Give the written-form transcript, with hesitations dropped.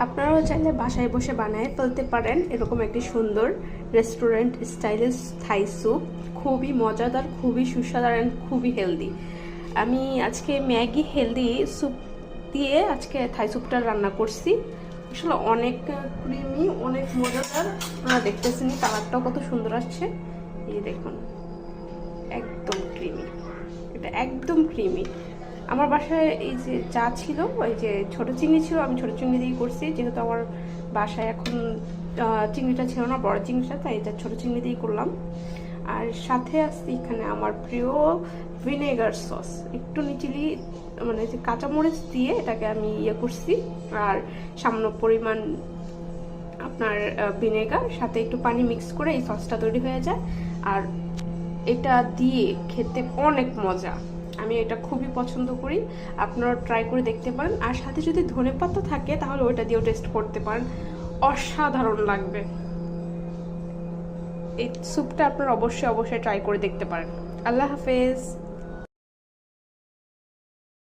আপনারাও চাইলে বাসায় বসে বানায় ফেলতে পারেন এরকম একটি সুন্দর রেস্টুরেন্ট স্টাইলিশ থাই স্যুপ। খুবই মজাদার, খুবই সুস্বাদু অ্যান্ড খুবই হেলদি। আমি আজকে ম্যাগি হেলদি স্যুপ দিয়ে আজকে থাই স্যুপটা রান্না করছি। আসলে অনেক ক্রিমি, অনেক মজাদার। আপনারা দেখতেছেন কালারটাও কত সুন্দর আসছে। এই দেখুন, একদম ক্রিমি, এটা একদম ক্রিমি। আমার বাসায় এই যে চা ছিল, ওই যে ছোট চিংড়ি ছিল, আমি ছোট চিংড়ি দিয়ে করছি, যেহেতু আমার বাসায় এখন চিংড়িটা ছিল না, বড় চিংড়িটা, তাই এটা ছোট চিংড়ি দিয়ে করলাম। আর সাথে আছে এখানে আমার প্রিয় ভিনেগার সস, একটু নিচিলি মানে যে কাঁচামরিচ দিয়ে এটাকে আমি ইয়ে করছি। আর সামান্য পরিমাণ আপনার ভিনেগার, সাথে একটু পানি মিক্স করে এই সসটা তৈরি হয়ে যায়। আর এটা দিয়ে খেতে অনেক মজা, আমি এটা খুবই পছন্দ করি। আপনারা ট্রাই করে দেখতে পারেন। আর সাথে যদি ধনেপাতা থাকে তাহলে ওইটা দিয়েও টেস্ট করতে পারেন, অসাধারণ লাগবে। এই স্যুপটা আপনারা অবশ্যই ট্রাই করে দেখতে পারেন। আল্লাহ হাফেজ।